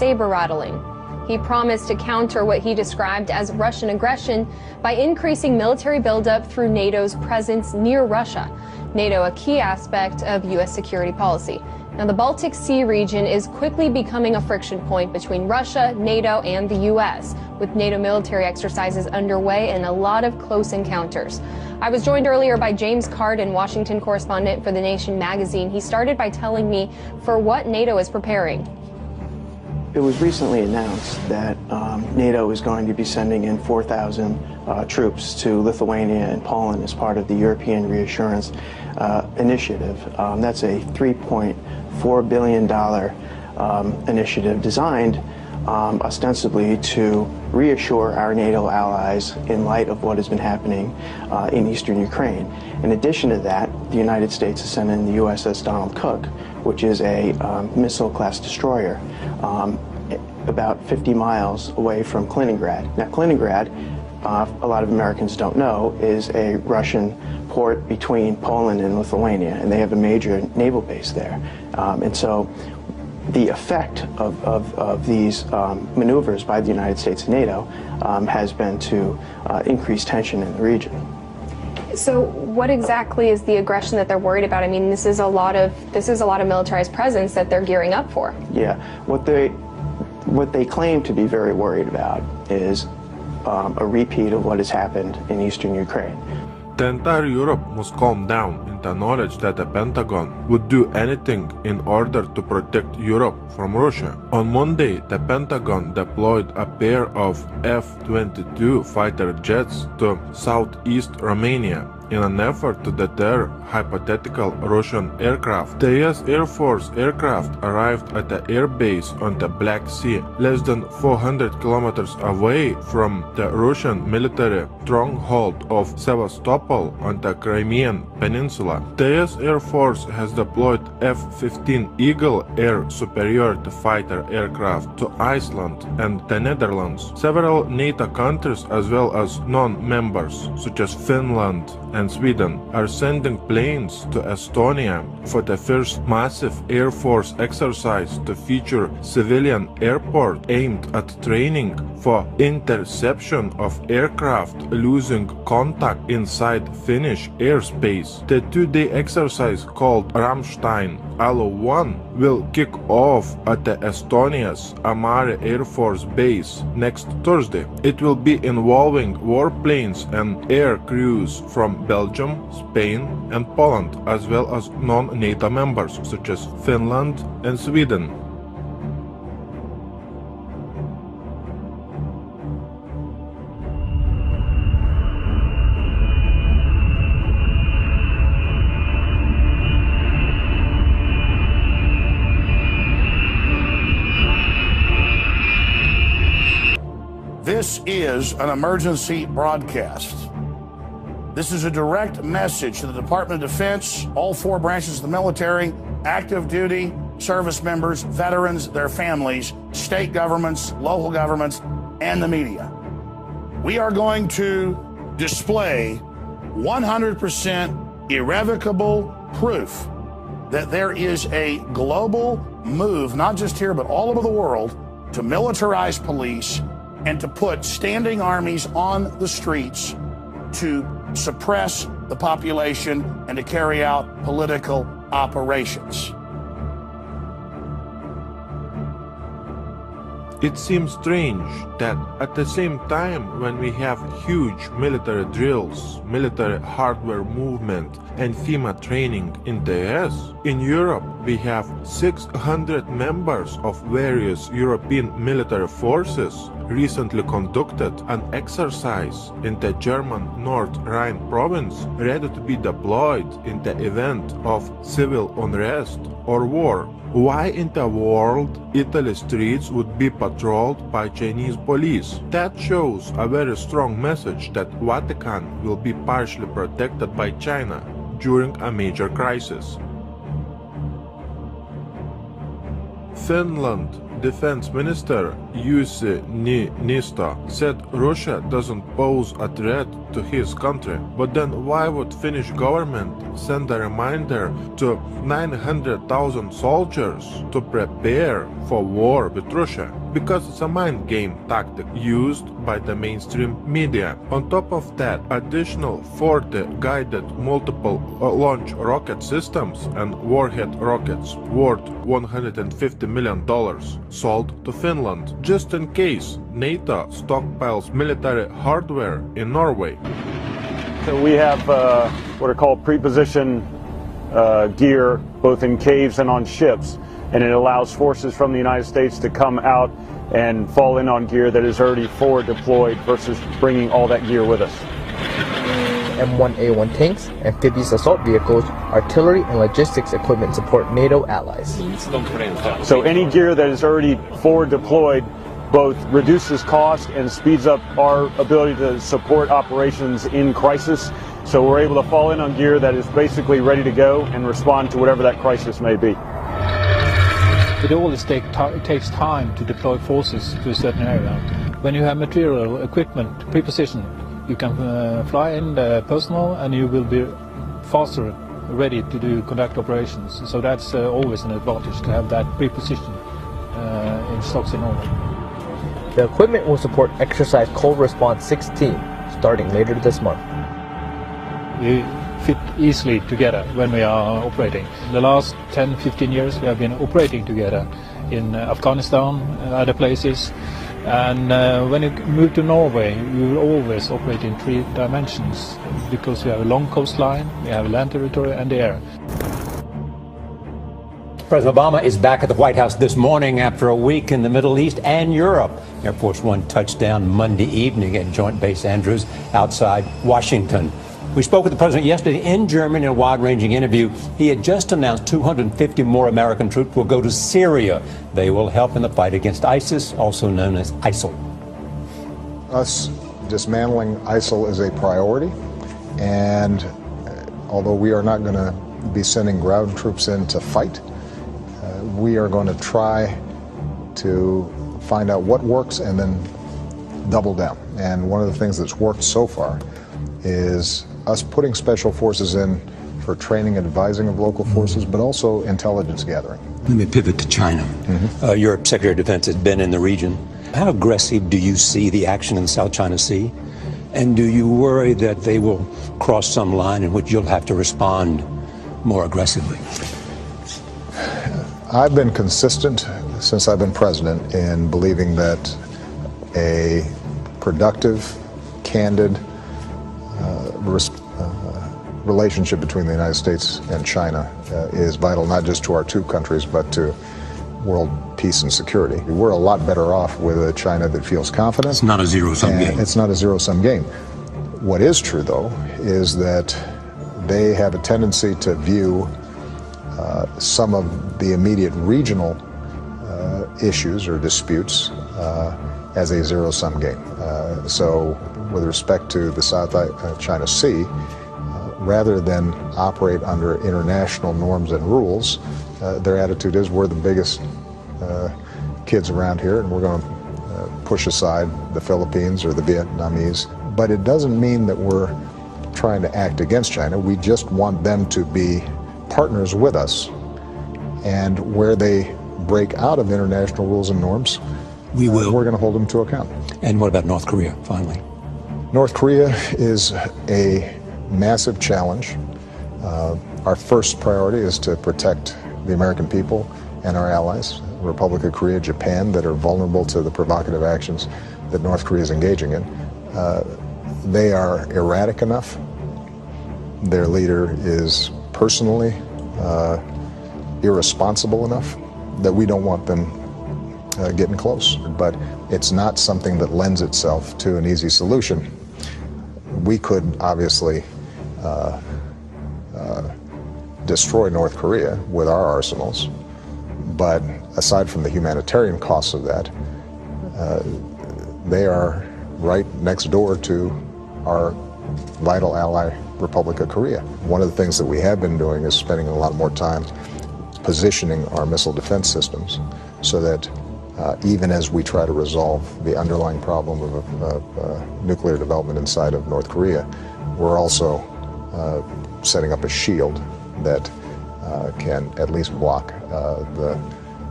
saber-rattling. He promised to counter what he described as Russian aggression by increasing military buildup through NATO's presence near Russia. NATO, a key aspect of U.S. security policy. Now, the Baltic Sea region is quickly becoming a friction point between Russia, NATO, and the U.S., with NATO military exercises underway and a lot of close encounters. I was joined earlier by James Carden, Washington correspondent for The Nation magazine. He started by telling me for what NATO is preparing. It was recently announced that NATO is going to be sending in 4,000 troops to Lithuania and Poland as part of the European Reassurance Initiative. That's a $3.4 billion initiative designed ostensibly to reassure our NATO allies in light of what has been happening in eastern Ukraine. In addition to that, the United States is sending the USS Donald Cook, which is a missile-class destroyer, about 50 miles away from Kaliningrad. Now, Kaliningrad, a lot of Americans don't know, is a Russian port between Poland and Lithuania, and they have a major naval base there. And so the effect of these maneuvers by the United States and NATO has been to increase tension in the region. So what exactly is the aggression that they're worried about? I mean, this is a lot of militarized presence that they're gearing up for. Yeah, what they claim to be very worried about is a repeat of what has happened in eastern Ukraine. The entire Europe must calm down in the knowledge that the Pentagon would do anything in order to protect Europe from Russia. On Monday, the Pentagon deployed a pair of F-22 fighter jets to southeast Romania in an effort to deter hypothetical Russian aircraft. The US Air Force aircraft arrived at the air base on the Black Sea, less than 400 kilometers away from the Russian military stronghold of Sevastopol on the Crimean Peninsula. The US Air Force has deployed F-15 Eagle air superiority fighter aircraft to Iceland and the Netherlands. Several NATO countries as well as non-members, such as Finland and Sweden, are sending planes to Estonia for the first massive Air Force exercise to feature civilian airport aimed at training for interception of aircraft losing contact inside Finnish airspace. The two-day exercise called Ramstein Alo-1 will kick off at the Estonia's Amare Air Force Base next Thursday. It will be involving warplanes and air crews from Belgium, Spain, and Poland, as well as non-NATO members such as Finland and Sweden. This is an emergency broadcast. This is a direct message to the Department of Defense, all four branches of the military, active duty, service members, veterans, their families, state governments, local governments, and the media. We are going to display 100% irrevocable proof that there is a global move, not just here, but all over the world, to militarize police and to put standing armies on the streets to suppress the population and to carry out political operations. It seems strange that at the same time when we have huge military drills, military hardware movement, and FEMA training in the US, in Europe we have 600 members of various European military forces recently conducted an exercise in the German North Rhine province, ready to be deployed in the event of civil unrest or war. Why in the world Italy's streets would be patrolled by Chinese police? That shows a very strong message that Vatican will be partially protected by China during a major crisis. Finland Defense Minister Jussi Niinistö said Russia doesn't pose a threat to his country. But then why would Finnish government send a reminder to 900,000 soldiers to prepare for war with Russia? Because it's a mind game tactic used by the mainstream media. On top of that, additional 40 guided multiple launch rocket systems and warhead rockets worth $150 million sold to Finland, just in case NATO stockpiles military hardware in Norway. So we have what are called pre-position gear, both in caves and on ships, and it allows forces from the United States to come out and fall in on gear that is already forward deployed versus bringing all that gear with us. M1A1 tanks, amphibious assault vehicles, artillery, and logistics equipment support NATO allies. So any gear that is already forward deployed both reduces cost and speeds up our ability to support operations in crisis. So we're able to fall in on gear that is basically ready to go and respond to whatever that crisis may be. It always takes time to deploy forces to a certain area. When you have material, equipment, pre-position, you can fly in the personnel and you will be faster ready to conduct operations. So that's always an advantage to have that pre-position in stocks in Norway. The equipment will support Exercise Cold Response 16, starting later this month. We fit easily together when we are operating. The last 10-15 years we have been operating together in Afghanistan and other places. And when you move to Norway, we will always operate in 3 dimensions because we have a long coastline, we have land territory and the air. President Obama is back at the White House this morning after a week in the Middle East and Europe. Air Force One touched down Monday evening at Joint Base Andrews outside Washington. We spoke with the president yesterday in Germany in a wide-ranging interview. He had just announced 250 more American troops will go to Syria. They will help in the fight against ISIS, also known as ISIL. Us dismantling ISIL is a priority, and although we are not going to be sending ground troops in to fight, we are going to try to find out what works and then double down. And one of the things that's worked so far is us putting special forces in for training and advising of local forces, but also intelligence gathering. Let me pivot to China. Your Secretary of Defense has been in the region. How aggressive do you see the action in the South China Sea? And do you worry that they will cross some line in which you'll have to respond more aggressively? I've been consistent since I've been president in believing that a productive, candid relationship between the United States and China is vital, not just to our 2 countries, but to world peace and security. We're a lot better off with a China that feels confident. It's not a zero-sum game. It's not a zero-sum game. What is true, though, is that they have a tendency to view some of the immediate regional issues or disputes as a zero-sum game. So with respect to the South China Sea, rather than operate under international norms and rules, their attitude is we're the biggest kids around here and we're going to push aside the Philippines or the Vietnamese. But it doesn't mean that we're trying to act against China. We just want them to be partners with us. And where they break out of international rules and norms, we're going to hold them to account. And what about North Korea, finally? North Korea is a massive challenge. Our first priority is to protect the American people and our allies, Republic of Korea, Japan, that are vulnerable to the provocative actions that North Korea is engaging in. They are erratic enough. Their leader is personally irresponsible enough that we don't want them getting close. But it's not something that lends itself to an easy solution. We could obviously destroy North Korea with our arsenals, but aside from the humanitarian costs of that, they are right next door to our vital ally, Republic of Korea. One of the things that we have been doing is spending a lot more time positioning our missile defense systems so that even as we try to resolve the underlying problem of nuclear development inside of North Korea, we're also setting up a shield that can at least block the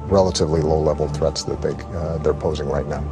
relatively low-level threats that they're posing right now.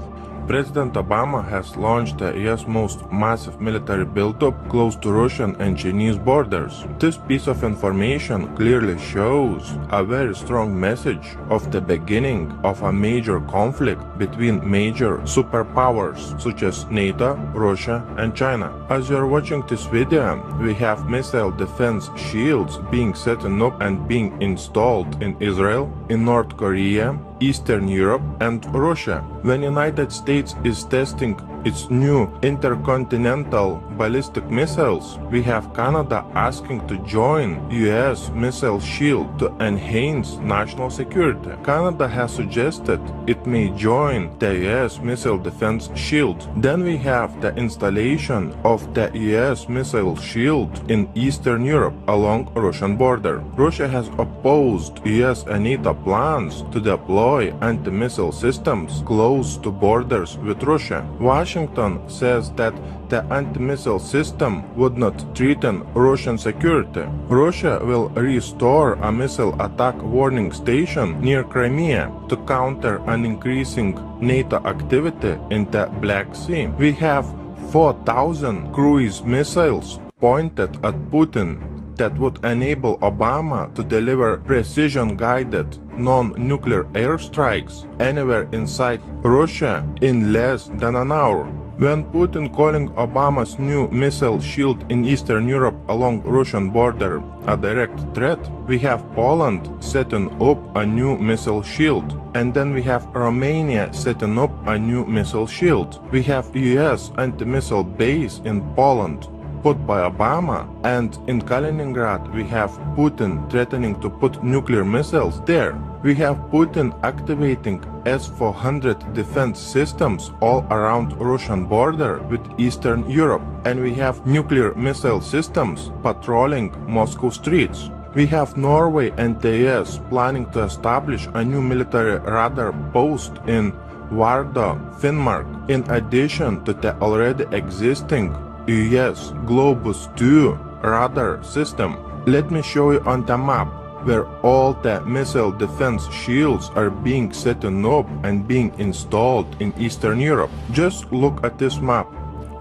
President Obama has launched the U.S. most massive military buildup close to Russian and Chinese borders. This piece of information clearly shows a very strong message of the beginning of a major conflict between major superpowers such as NATO, Russia, and China. As you are watching this video, we have missile defense shields being set up and being installed in Israel, in North Korea, Eastern Europe, and Russia. When United States is testing its new intercontinental ballistic missiles, we have Canada asking to join US missile shield to enhance national security. Canada has suggested it may join the US missile defense shield. Then we have the installation of the US missile shield in Eastern Europe along Russian border. Russia has opposed US and NATO plans to deploy anti-missile systems close to borders with Russia. Washington says that the anti-missile system would not threaten Russian security. Russia will restore a missile attack warning station near Crimea to counter an increasing NATO activity in the Black Sea. We have 4,000 cruise missiles pointed at Putin that would enable Obama to deliver precision-guided non-nuclear airstrikes anywhere inside Russia in less than an hour. When Putin calling Obama's new missile shield in Eastern Europe along Russian border a direct threat, we have Poland setting up a new missile shield, and then we have Romania setting up a new missile shield. We have US anti-missile base in Poland put by Obama, and in Kaliningrad we have Putin threatening to put nuclear missiles there. We have Putin activating S-400 defense systems all around Russian border with Eastern Europe, and we have nuclear missile systems patrolling Moscow streets. We have Norway and the US planning to establish a new military radar post in Vardø, Finnmark, in addition to the already existing US Globus 2 radar system. Let me show you on the map where all the missile defense shields are being set up and being installed in Eastern Europe. Just look at this map.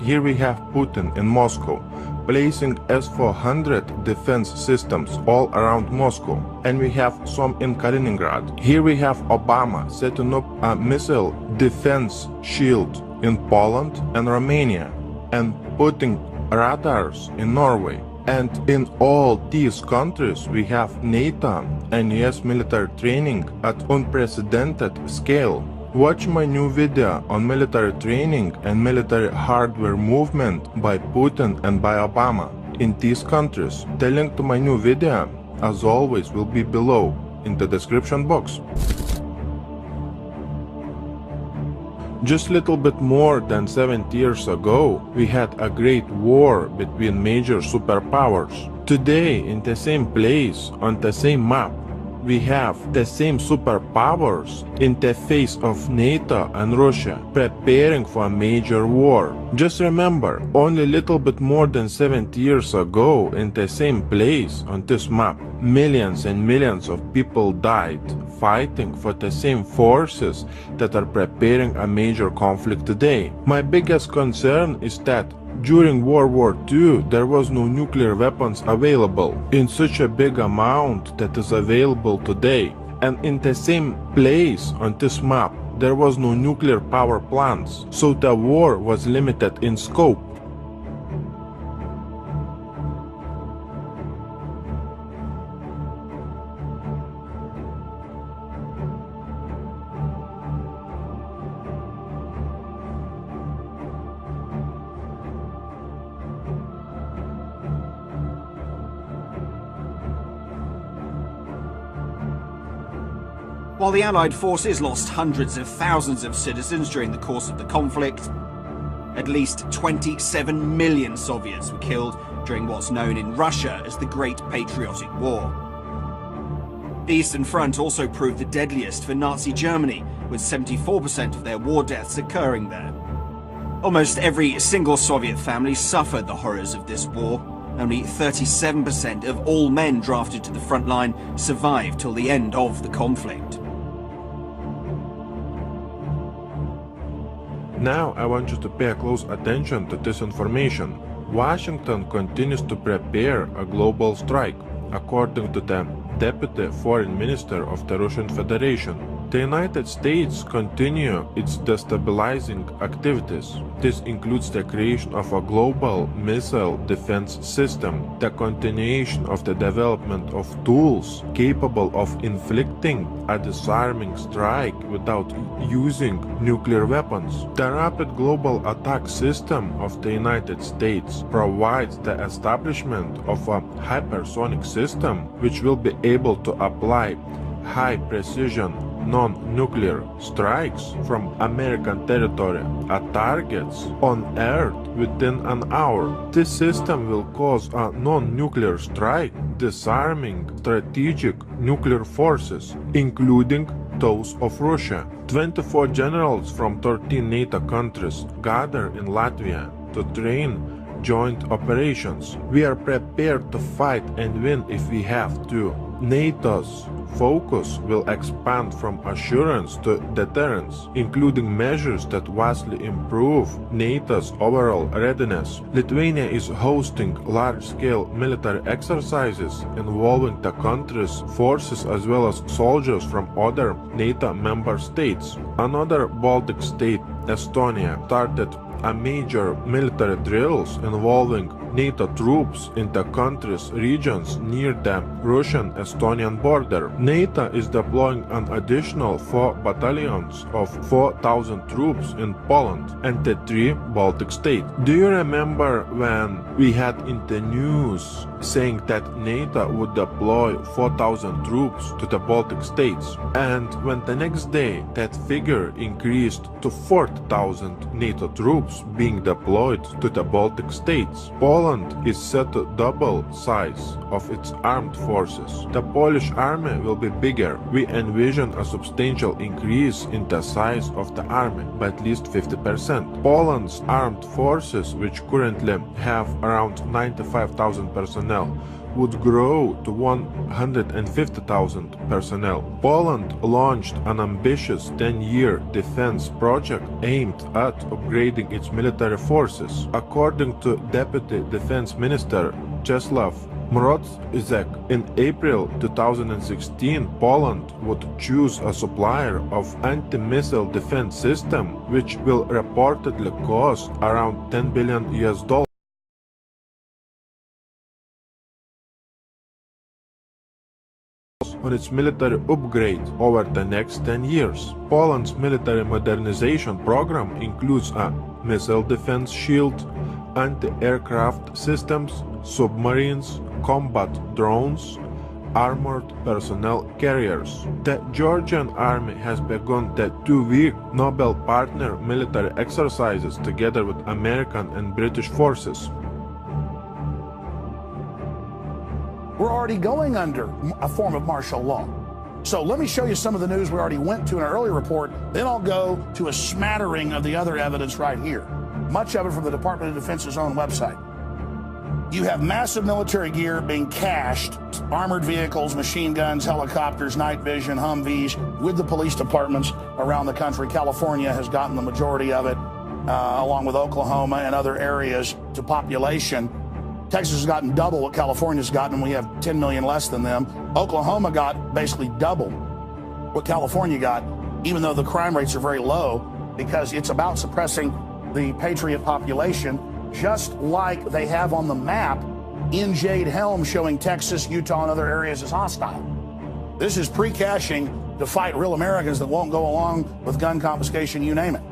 Here we have Putin in Moscow placing S-400 defense systems all around Moscow, and we have some in Kaliningrad. Here we have Obama setting up a missile defense shield in Poland and Romania, and putting radars in Norway. And in all these countries we have NATO and US military training at unprecedented scale. Watch my new video on military training and military hardware movement by Putin and by Obama in these countries. The link to my new video, as always, will be below in the description box. Just a little bit more than 70 years ago, we had a great war between major superpowers. Today, in the same place, on the same map, we have the same superpowers in the face of NATO and Russia preparing for a major war. Just remember, only a little bit more than 70 years ago, in the same place on this map, millions and millions of people died fighting for the same forces that are preparing a major conflict today. My biggest concern is that during World War II, there was no nuclear weapons available in such a big amount that is available today. And in the same place on this map, there was no nuclear power plants, so the war was limited in scope. While the Allied forces lost hundreds of thousands of citizens during the course of the conflict, at least 27 million Soviets were killed during what's known in Russia as the Great Patriotic War. The Eastern Front also proved the deadliest for Nazi Germany, with 74% of their war deaths occurring there. Almost every single Soviet family suffered the horrors of this war. Only 37% of all men drafted to the front line survived till the end of the conflict. Now I want you to pay close attention to this information. Washington continues to prepare a global strike, according to the Deputy Foreign Minister of the Russian Federation. The United States continue its destabilizing activities. This includes the creation of a global missile defense system, the continuation of the development of tools capable of inflicting a disarming strike without using nuclear weapons. The rapid global attack system of the United States provides the establishment of a hypersonic system which will be able to apply high-precision non-nuclear strikes from American territory at targets on Earth within an hour. This system will cause a non-nuclear strike, disarming strategic nuclear forces, including those of Russia. 24 generals from 13 NATO countries gather in Latvia to train joint operations. We are prepared to fight and win if we have to. NATO's focus will expand from assurance to deterrence, including measures that vastly improve NATO's overall readiness. Lithuania is hosting large-scale military exercises involving the country's forces as well as soldiers from other NATO member states. Another Baltic state, Estonia, started a major military drills involving NATO troops in the country's regions near the Russian-Estonian border. NATO is deploying an additional 4 battalions of 4,000 troops in Poland and the 3 Baltic states. Do you remember when we had in the news saying that NATO would deploy 4,000 troops to the Baltic states? And when the next day that figure increased to 4,000 NATO troops being deployed to the Baltic states. Poland is set to double size of its armed forces. The Polish army will be bigger. We envision a substantial increase in the size of the army by at least 50%. Poland's armed forces, which currently have around 95,000 personnel, would grow to 150,000 personnel. Poland launched an ambitious 10-year defense project aimed at upgrading its military forces. According to Deputy Defense Minister Czesław Mroczek, in April 2016, Poland would choose a supplier of anti-missile defense system, which will reportedly cost around $10 billion on its military upgrade over the next 10 years. Poland's military modernization program includes a missile defense shield, anti-aircraft systems, submarines, combat drones, armored personnel carriers. The Georgian army has begun the 2-week Nobel partner military exercises together with American and British forces. We're already going under a form of martial law. So let me show you some of the news we already went to in an earlier report, then I'll go to a smattering of the other evidence right here. Much of it from the Department of Defense's own website. You have massive military gear being cached, armored vehicles, machine guns, helicopters, night vision, Humvees, with the police departments around the country. California has gotten the majority of it, along with Oklahoma and other areas to population. Texas has gotten double what California's gotten, and we have 10 million less than them. Oklahoma got basically double what California got, even though the crime rates are very low, because it's about suppressing the patriot population, just like they have on the map in Jade Helm showing Texas, Utah, and other areas as hostile. This is pre-caching to fight real Americans that won't go along with gun confiscation, you name it.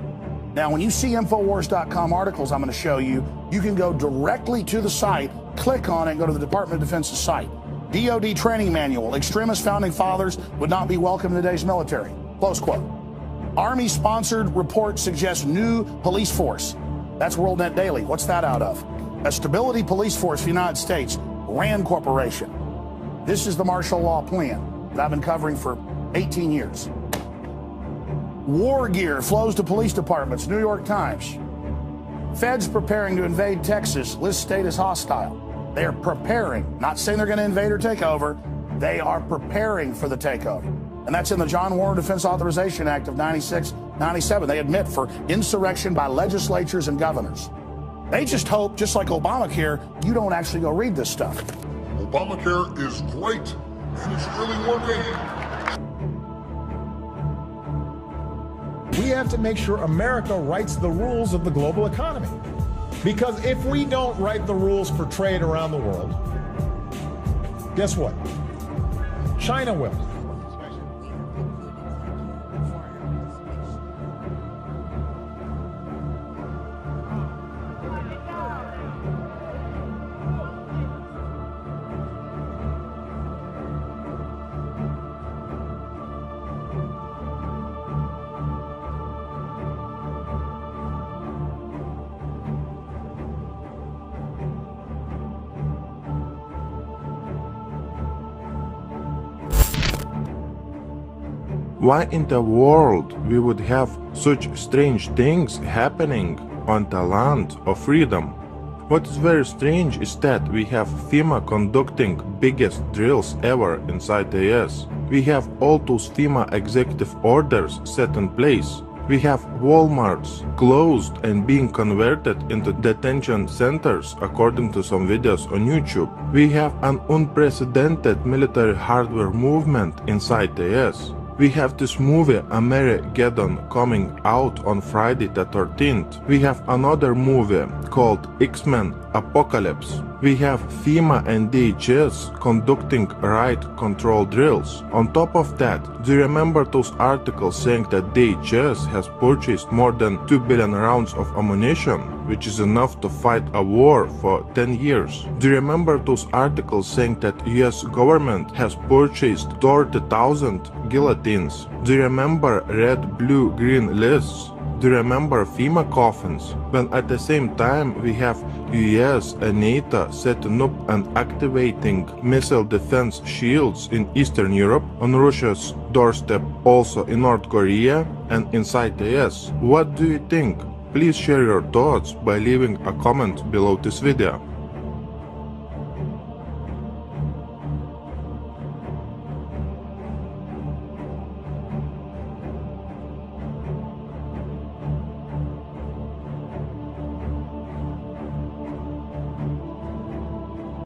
Now, when you see Infowars.com articles I'm going to show you, you can go directly to the site, click on it, and go to the Department of Defense's site. DoD training manual, extremist founding fathers would not be welcome in today's military. Close quote. Army-sponsored report suggests new police force. That's WorldNet Daily. What's that out of? A stability police force for the United States, RAND Corporation. This is the martial law plan that I've been covering for 18 years. War gear flows to police departments, New York Times. Feds preparing to invade Texas, list state as hostile. They are preparing, not saying they're going to invade or take over. They are preparing for the takeover. And that's in the John Warren Defense Authorization Act of 96-97. They admit for insurrection by legislatures and governors. They just hope, just like Obamacare, you don't actually go read this stuff. Obamacare is great, and it's really working. We have to make sure America writes the rules of the global economy. Because if we don't write the rules for trade around the world, guess what? China will. Why in the world we would have such strange things happening on the land of freedom? What is very strange is that we have FEMA conducting biggest drills ever inside the US. We have all those FEMA executive orders set in place. We have Walmarts closed and being converted into detention centers according to some videos on YouTube. We have an unprecedented military hardware movement inside the US. We have this movie Armageddon coming out on Friday the 13th. We have another movie called X-Men Apocalypse. We have FEMA and DHS conducting riot control drills. On top of that, do you remember those articles saying that DHS has purchased more than 2 billion rounds of ammunition, which is enough to fight a war for 10 years? Do you remember those articles saying that US government has purchased 30,000 guillotines? Do you remember red, blue, green lists? Do you remember FEMA coffins? When at the same time we have US and NATO setting up and activating missile defense shields in Eastern Europe, on Russia's doorstep also in North Korea and inside the US. What do you think? Please share your thoughts by leaving a comment below this video.